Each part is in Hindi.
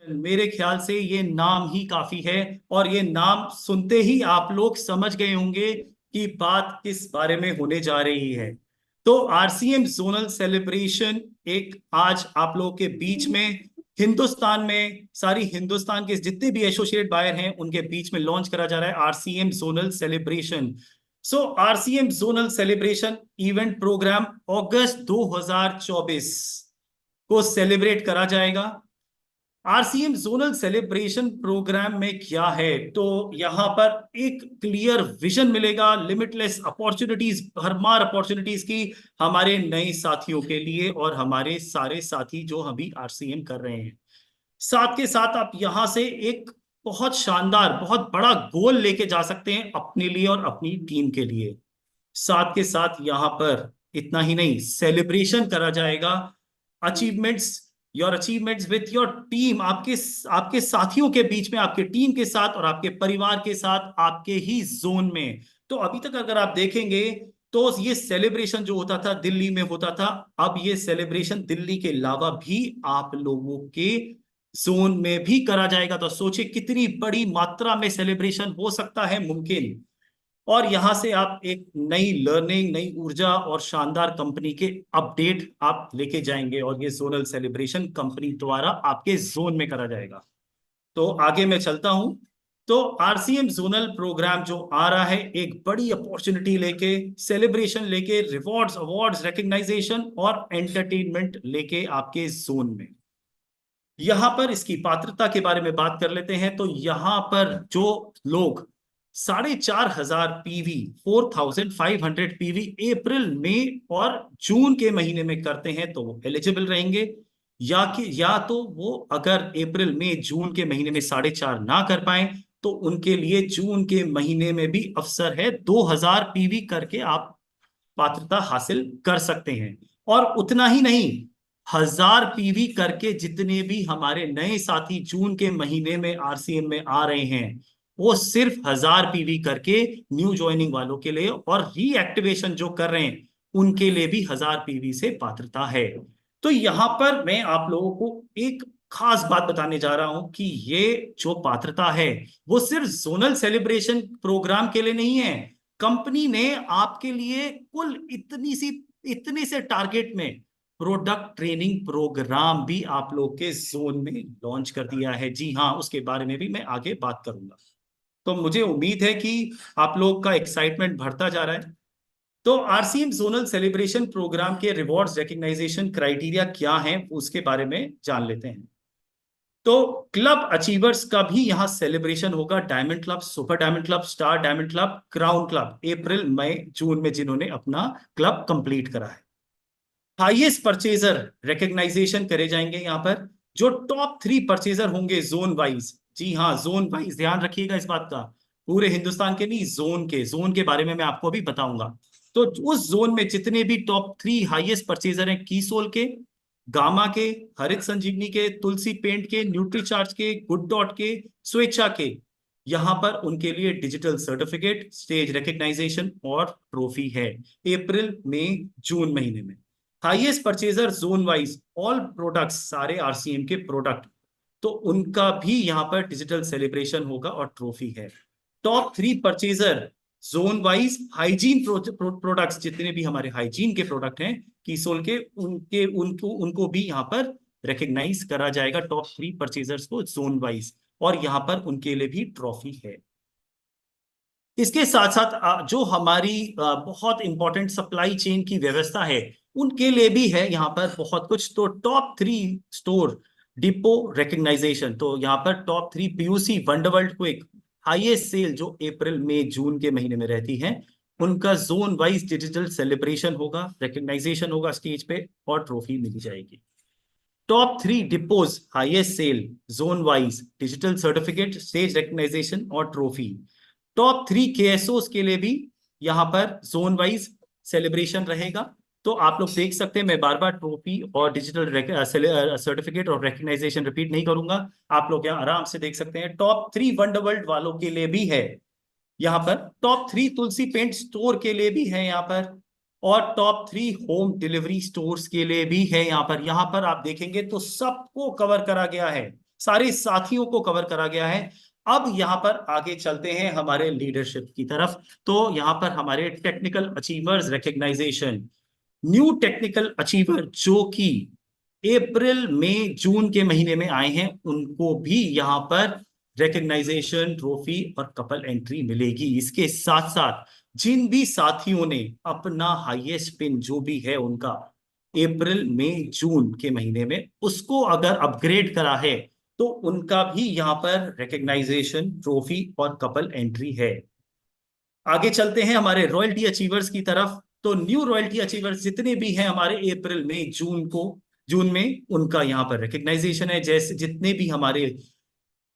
मेरे ख्याल से ये नाम ही काफी है। और ये नाम सुनते ही आप लोग समझ गए होंगे कि बात किस बारे में होने जा रही है। तो आरसीएम जोनल सेलिब्रेशन एक आज आप लोगों के बीच में हिंदुस्तान में सारी हिंदुस्तान के जितने भी एसोसिएट बायर हैं उनके बीच में लॉन्च करा जा रहा है RCM zonal celebration. So RCM zonal celebration event program अगस्त 2024 को सेलिब्रेट करा जाएगा। आरसीएम जोनल सेलिब्रेशन प्रोग्राम में क्या है, तो यहां पर एक क्लियर विजन मिलेगा, लिमिटलेस अपॉर्चुनिटीज, भरमार अपॉर्चुनिटीज की हमारे नए साथियों के लिए और हमारे सारे साथी जो अभी आरसीएम कर रहे हैं। साथ के साथ आप यहां से एक बहुत शानदार बहुत बड़ा गोल लेके जा सकते हैं अपने लिए और अपनी टीम के लिए। साथ के साथ यहां पर इतना ही नहीं, सेलिब्रेशन करा जाएगा achievements, your achievements with your team, आपके आपके साथियों के बीच में, आपके टीम के साथ और आपके परिवार के साथ आपके ही जोन में। तो अभी तक अगर आप देखेंगे तो ये सेलिब्रेशन जो होता था दिल्ली में होता था, अब ये सेलिब्रेशन दिल्ली के अलावा भी आप लोगों के जोन में भी करा जाएगा। तो सोचिए कितनी बड़ी मात्रा में सेलिब्रेशन हो सकता है मुमकिन। और यहां से आप एक नई लर्निंग, नई ऊर्जा और शानदार कंपनी के अपडेट आप लेके जाएंगे और ये जोनल सेलिब्रेशन कंपनी द्वारा आपके जोन में करा जाएगा। तो आगे मैं चलता हूं। तो आरसीएम जोनल प्रोग्राम जो आ रहा है एक बड़ी अपॉर्चुनिटी लेके, सेलिब्रेशन लेके, रिवॉर्ड्स, अवार्ड्स, रिकग्नाइजेशन और एंटरटेनमेंट लेके आपके जोन में। यहां पर इसकी पात्रता के बारे में बात कर लेते हैं। तो यहां पर जो लोग 4,500 पीवी, 4,500 पीवी अप्रैल मई और जून के महीने में करते हैं तो वो एलिजिबल रहेंगे। या तो वो अगर अप्रैल मई जून के महीने में 4.5 ना कर पाए तो उनके लिए जून के महीने में भी अवसर है, 2,000 पीवी करके आप पात्रता हासिल कर सकते हैं। और उतना ही नहीं, 1,000 पीवी करके जितने भी हमारे नए साथी जून के महीने में आरसीएम में आ रहे हैं वो सिर्फ 1,000 पीवी करके न्यू ज्वाइनिंग वालों के लिए और रीएक्टिवेशन जो कर रहे हैं उनके लिए भी 1,000 पीवी से पात्रता है। तो यहां पर मैं आप लोगों को एक खास बात बताने जा रहा हूं कि ये जो पात्रता है वो सिर्फ जोनल सेलिब्रेशन प्रोग्राम के लिए नहीं है। कंपनी ने आपके लिए कुल इतने से टारगेट में प्रोडक्ट ट्रेनिंग प्रोग्राम भी आप लोग के जोन में लॉन्च कर दिया है। जी हाँ, उसके बारे में भी मैं आगे बात करूंगा। तो मुझे उम्मीद है कि आप लोग का एक्साइटमेंट बढ़ता जा रहा है। तो आरसीएम जोनल सेलिब्रेशन प्रोग्राम के रिवॉर्ड्स, रिकग्नाइजेशन क्राइटेरिया क्या हैं उसके बारे में जान लेते हैं। तो क्लब अचीवर्स का भी यहां सेलिब्रेशन होगा। Diamond club, super diamond club, star diamond club, crown club, अप्रैल मई जून में जिन्होंने अपना क्लब कंप्लीट करा है। हाईएस्ट परचेजर रिकग्नाइजेशन करे जाएंगे यहां पर। जो टॉप 3 परचेजर होंगे जोन वाइज, जी हाँ जोन वाइज, ध्यान रखिएगा इस बात का, पूरे हिंदुस्तान के नहीं, जोन के बारे में मैं आपको अभी बताऊंगा। तो उस जोन में जितने भी टॉप 3 हाईएस्ट परचेजर हैं, कीसोल के, गामा के, हरित संजीवनी के, तुलसी पेंट के, न्यूट्रीचार्ज के, गुड डॉट के, स्वेच्छा के, यहां पर उनके लिए डिजिटल सर्टिफिकेट, स्टेज रिकग्नाइजेशन और ट्रॉफी है अप्रैल मई जून महीने में। Highest purchaser zone wise all products, सारे आरसीएम के प्रोडक्ट, तो उनका भी यहां पर डिजिटल सेलिब्रेशन होगा और ट्रॉफी है। Top 3 purchaser zone wise hygiene products, जितने भी हमारे हाइजीन के प्रोडक्ट हैं कीसोल के, उनको भी यहां पर रिकग्नाइज करा जाएगा, टॉप 3 परचेजर्स को जोन वाइज, और यहां पर उनके लिए भी ट्रॉफी है। इसके साथ साथ जो हमारी बहुत इंपॉर्टेंट सप्लाई चेन की व्यवस्था है उनके लिए भी है यहाँ पर बहुत कुछ। तो टॉप 3 स्टोर डिपो रिकग्नाइजेशन, तो यहाँ पर top 3 PUC wonder world quick highest sale जो अप्रैल मई जून के महीने में रहती है, उनका जोन वाइज डिजिटल सेलिब्रेशन होगा, रिकग्नाइजेशन होगा स्टेज पे और ट्रॉफी मिल जाएगी। Top 3 depots highest sell zone wise digital certificate, stage recognisation और ट्रॉफी। टॉप 3 केएसओस के लिए भी यहां पर जोन वाइज सेलिब्रेशन रहेगा। तो आप लोग देख सकते हैं, मैं बार बार ट्रॉफी और डिजिटल सर्टिफिकेट और रिकग्नाइजेशन रिपीट नहीं करूंगा, आप लोग यहाँ आराम से देख सकते हैं। टॉप 3 वंडरवर्ल्ड वालों के लिए भी है यहाँ पर, टॉप 3 तुलसी पेंट स्टोर के लिए भी है यहाँ पर, और टॉप 3 होम डिलीवरी स्टोर्स के लिए भी है यहाँ पर। यहाँ पर आप देखेंगे तो सबको कवर करा गया है। सारे साथियों को कवर करा गया है। अब यहाँ पर आगे चलते हैं हमारे लीडरशिप की तरफ। तो यहाँ पर हमारे technical achievers recognisation, new technical achiever जो कि अप्रैल मई जून के महीने में आए हैं, उनको भी यहाँ पर रिकग्नाइजेशन, ट्रॉफी और कपल एंट्री मिलेगी। इसके साथ साथ जिन भी साथियों ने अपना हाईएस्ट पिन जो भी है उनका अप्रैल मई जून के महीने में उसको अगर अपग्रेड करा है, तो उनका भी यहाँ पर रिकग्नाइजेशन, ट्रॉफी और कपल एंट्री है। आगे चलते हैं हमारे रॉयल्टी अचीवर्स की तरफ। तो न्यू रॉयल्टी अचीवर्स जितने भी हैं हमारे अप्रैल में जून में उनका यहाँ पर रिकग्नाइजेशन है। जैसे जितने भी हमारे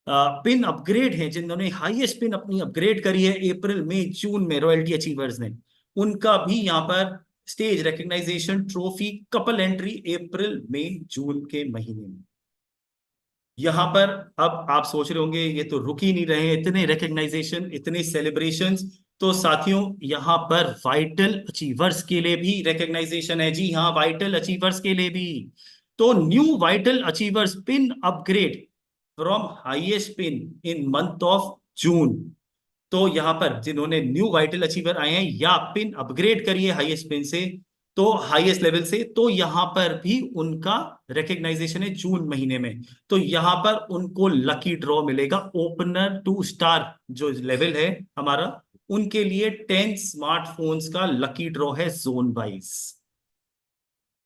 पिन अपग्रेड हैं, जिन्होंने हाईएस्ट पिन अपनी अपग्रेड करी है अप्रैल में जून में रॉयल्टी अचीवर्स ने, उनका भी यहाँ पर stage recognization, trophy, couple entry अप्रैल में जून के महीने में। यहां पर अब आप सोच रहे होंगे ये तो रुक ही नहीं रहे, इतने रिकग्नाइजेशन, इतने सेलिब्रेशंस। तो साथियों यहाँ पर वाइटल अचीवर्स के लिए भी रिकग्नाइजेशन है। जी हाँ, वाइटल अचीवर्स के लिए भी। तो new vital achievers pin upgrade from highest pin in month of June. तो यहां पर जिन्होंने न्यू वाइटल अचीवर आए हैं या पिन अपग्रेड करिए हाईएस्ट पिन से, तो हाईएस्ट लेवल से, तो यहां पर भी उनका रिकग्नाइजेशन है जून महीने में। तो यहां पर उनको लकी ड्रॉ मिलेगा। ओपनर टू स्टार जो लेवल है हमारा, उनके लिए 10 स्मार्टफोन्स का लकी ड्रॉ है जोन वाइज।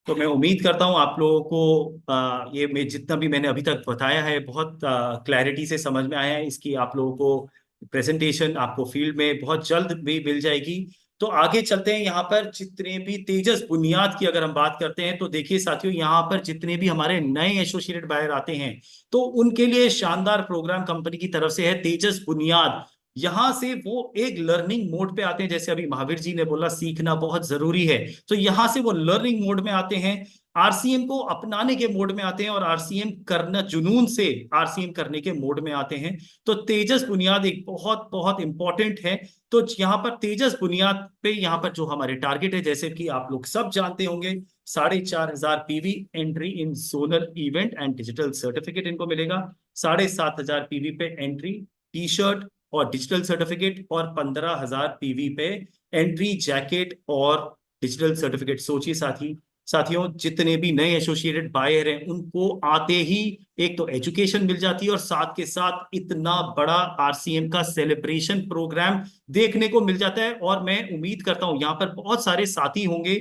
तो मैं उम्मीद करता हूं आप लोगों को ये मैं जितना भी मैंने अभी तक बताया है बहुत क्लैरिटी से समझ में आया है। इसकी आप लोगों को प्रेजेंटेशन आपको फील्ड में बहुत जल्द भी मिल जाएगी। तो आगे चलते हैं। यहाँ पर जितने भी तेजस बुनियाद की अगर हम बात करते हैं, तो देखिए साथियों, यहाँ पर जितने भी हमारे नए एसोसिएटेड बायर आते हैं, तो उनके लिए शानदार प्रोग्राम कंपनी की तरफ से है तेजस बुनियाद। यहां से वो एक लर्निंग मोड पे आते हैं। जैसे अभी महावीर जी ने बोला सीखना बहुत जरूरी है, तो यहां से वो लर्निंग मोड में आते हैं, आरसीएम को अपनाने के मोड में आते हैं और आरसीएम करना, जुनून से आरसीएम करने के मोड में आते हैं। तो तेजस बुनियाद एक बहुत बहुत इंपॉर्टेंट है। तो यहाँ पर तेजस बुनियाद पे यहाँ पर जो हमारे टारगेट है, जैसे कि आप लोग सब जानते होंगे, 4,500 PV entry in zonal event and digital certificate इनको मिलेगा। 7,500 पीवी पे एंट्री टी शर्ट और डिजिटल सर्टिफिकेट, और 15,000 पीवी पे एंट्री जैकेट और डिजिटल सर्टिफिकेट। सोचिए साथियों, जितने भी नए एसोसिएटेड बायर हैं उनको आते ही एक तो एजुकेशन मिल जाती है, और साथ के साथ इतना बड़ा आरसीएम का सेलिब्रेशन प्रोग्राम देखने को मिल जाता है। और मैं उम्मीद करता हूं यहाँ पर बहुत सारे साथी होंगे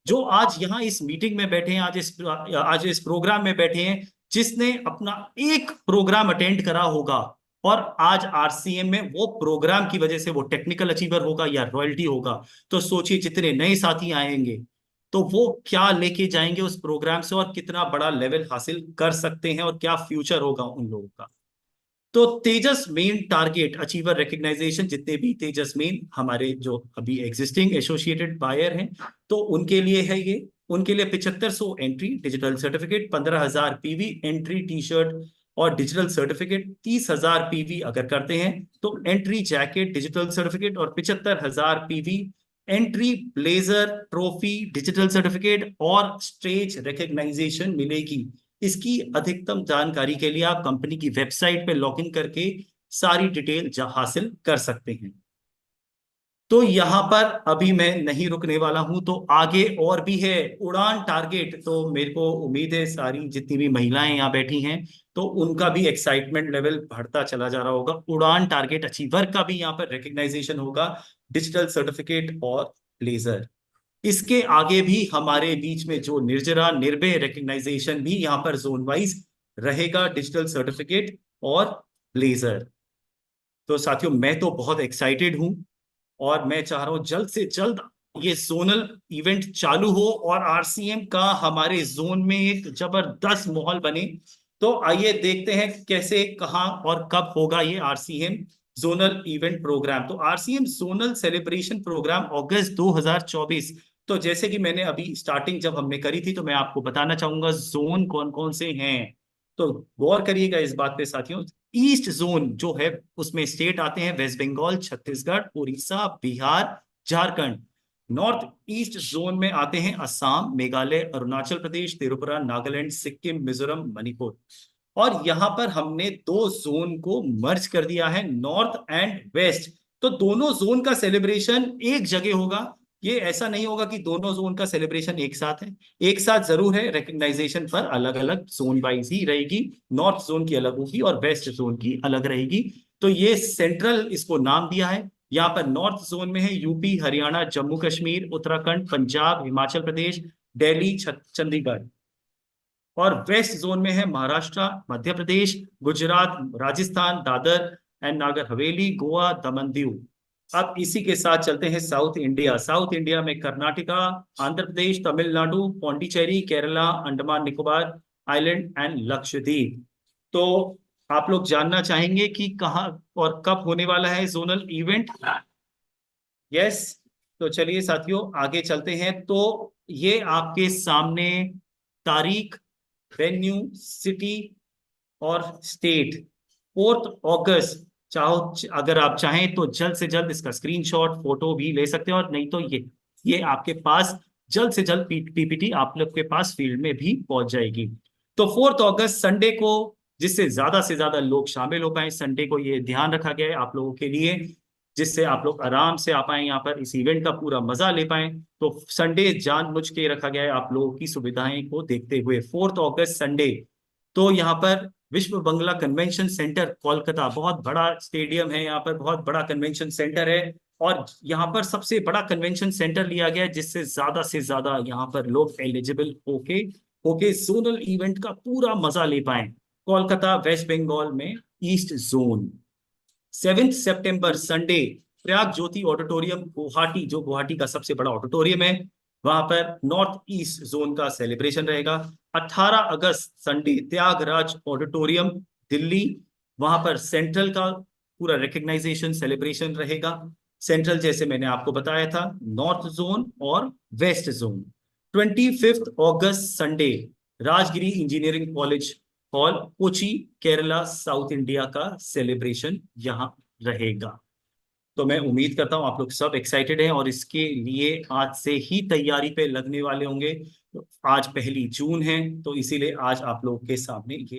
जो आज यहाँ इस मीटिंग में बैठे हैं, आज इस प्रोग्राम में बैठे हैं, जिसने अपना एक प्रोग्राम अटेंड करा होगा और आज आरसीएम में वो प्रोग्राम की वजह से वो टेक्निकल अचीवर होगा या रॉयल्टी होगा। तो सोचिए जितने नए साथी आएंगे तो वो क्या लेके जाएंगे उस प्रोग्राम से, और कितना बड़ा लेवल हासिल कर सकते हैं, और क्या फ्यूचर होगा उन लोगों का। तो तेजस मेन टारगेट अचीवर रिकग्नाइजेशन, जितने भी तेजस मेन हमारे जो अभी एग्जिस्टिंग एसोसिएटेड बायर हैं, तो उनके लिए है ये। उनके लिए 7500 entry digital certificate, 15,000 PV entry T shirt और डिजिटल सर्टिफिकेट, 30,000 पीवी अगर करते हैं तो एंट्री जैकेट, डिजिटल सर्टिफिकेट, और 75,000 PV entry blazer, trophy, digital certificate और स्टेज रिकग्नाइजेशन मिलेगी। इसकी अधिकतम जानकारी के लिए आप कंपनी की वेबसाइट पे लॉगिन करके सारी डिटेल हासिल कर सकते हैं। तो यहां पर अभी मैं नहीं रुकने वाला हूं, तो आगे और भी है उड़ान टारगेट। तो मेरे को उम्मीद है सारी जितनी भी महिलाएं यहाँ बैठी हैं, तो उनका भी एक्साइटमेंट लेवल बढ़ता चला जा रहा होगा। उड़ान टारगेट अचीवर का भी यहाँ पर रिकग्नाइजेशन होगा, डिजिटल सर्टिफिकेट और ब्लेजर। इसके आगे भी हमारे बीच में जो निर्जरा, निर्भय रिकग्नाइजेशन भी यहाँ पर जोन वाइज रहेगा, डिजिटल सर्टिफिकेट और ब्लेजर। तो साथियों, मैं तो बहुत एक्साइटेड हूं और मैं चाह रहा हूं जल्द से जल्द ये जोनल इवेंट चालू हो और आरसीएम का हमारे जोन में एक जबरदस्त माहौल बने। तो आइए देखते हैं कैसे, कहां और कब होगा ये आरसीएम जोनल इवेंट प्रोग्राम। तो आरसीएम जोनल सेलिब्रेशन प्रोग्राम अगस्त 2024। तो जैसे कि मैंने अभी स्टार्टिंग जब हमने करी थी, तो मैं आपको बताना चाहूंगा जोन कौन कौन से हैं। तो गौर करिएगा इस बात पे साथियों। ईस्ट जोन जो है उसमें स्टेट आते हैं West Bengal, Chhattisgarh, Orissa, Bihar, Jharkhand. North east zone में आते हैं असम, मेघालय, अरुणाचल प्रदेश, त्रिपुरा, नागालैंड, सिक्किम, मिजोरम, मणिपुर। और यहाँ पर हमने दो जोन को मर्ज कर दिया है, नॉर्थ एंड वेस्ट। तो दोनों जोन का सेलिब्रेशन एक जगह होगा। ये ऐसा नहीं होगा कि दोनों जोन का सेलिब्रेशन एक साथ है, एक साथ जरूर है, रिकग्नाइजेशन पर अलग अलग जोन वाइज ही रहेगी। नॉर्थ जोन की अलग होगी और वेस्ट जोन की अलग रहेगी। तो ये सेंट्रल इसको नाम दिया है। यहाँ पर नॉर्थ जोन में है यूपी, हरियाणा, जम्मू कश्मीर, उत्तराखंड, पंजाब, हिमाचल प्रदेश, दिल्ली, चंडीगढ़। और वेस्ट जोन में है महाराष्ट्र, मध्य प्रदेश, गुजरात, राजस्थान, दादर एंड नागर हवेली, गोवा, दमन दीव। अब इसी के साथ चलते हैं साउथ इंडिया। साउथ इंडिया में कर्नाटका, आंध्र प्रदेश, तमिलनाडु, पौंडीचेरी, केरला, अंडमान निकोबार आइलैंड एंड लक्षद्वीप। तो आप लोग जानना चाहेंगे कि कहाँ और कब होने वाला है जोनल इवेंट? यस। तो चलिए साथियों आगे चलते हैं। तो ये आपके सामने तारीख, वेन्यू, सिटी और स्टेट। 4 अगस्त, चाहो अगर आप चाहें तो जल्द से जल्द इसका स्क्रीनशॉट फोटो भी ले सकते हैं, और नहीं तो ये आपके पास जल्द से जल्द पीपीटी आप लोग के पास फील्ड में भी पहुंच जाएगी। तो 4 अगस्त संडे को, जिससे ज्यादा से ज्यादा लोग शामिल हो पाए, संडे को ये ध्यान रखा गया है आप लोगों के लिए, जिससे आप लोग आराम से आ पाए यहाँ पर, इस इवेंट का पूरा मजा ले पाए। तो संडे जानबूझ के रखा गया है आप लोगों की सुविधाएं को देखते हुए, 4 अगस्त संडे। तो यहाँ पर विश्व बंगला कन्वेंशन सेंटर कोलकाता, बहुत बड़ा स्टेडियम है यहाँ पर, बहुत बड़ा कन्वेंशन सेंटर है। और यहाँ पर सबसे बड़ा कन्वेंशन सेंटर लिया गया है, जिससे ज्यादा से ज्यादा यहाँ पर लोग एलिजिबल होके होके जोनल इवेंट का पूरा मजा ले पाए। कोलकाता, वेस्ट बंगाल में, ईस्ट जोन। 7 सितंबर संडे, प्रयाग ज्योति ऑडिटोरियम गुवाहाटी, जो गुवाहाटी का सबसे बड़ा ऑडिटोरियम है, वहां पर नॉर्थ ईस्ट जोन का सेलिब्रेशन रहेगा। 18 अगस्त संडे, त्यागराज ऑडिटोरियम दिल्ली, वहां पर सेंट्रल का पूरा रिकग्नाइजेशन सेलिब्रेशन रहेगा। सेंट्रल जैसे मैंने आपको बताया था, नॉर्थ जोन और वेस्ट जोन। 25 अगस्त Sunday, Rajagiri engineering college hall, Kochi, Kerala, south India का सेलिब्रेशन यहाँ रहेगा। तो मैं उम्मीद करता हूँ आप लोग सब एक्साइटेड हैं और इसके लिए आज से ही तैयारी पे लगने वाले होंगे। तो आज 1 जून है, तो इसीलिए आज आप लोग के सामने ये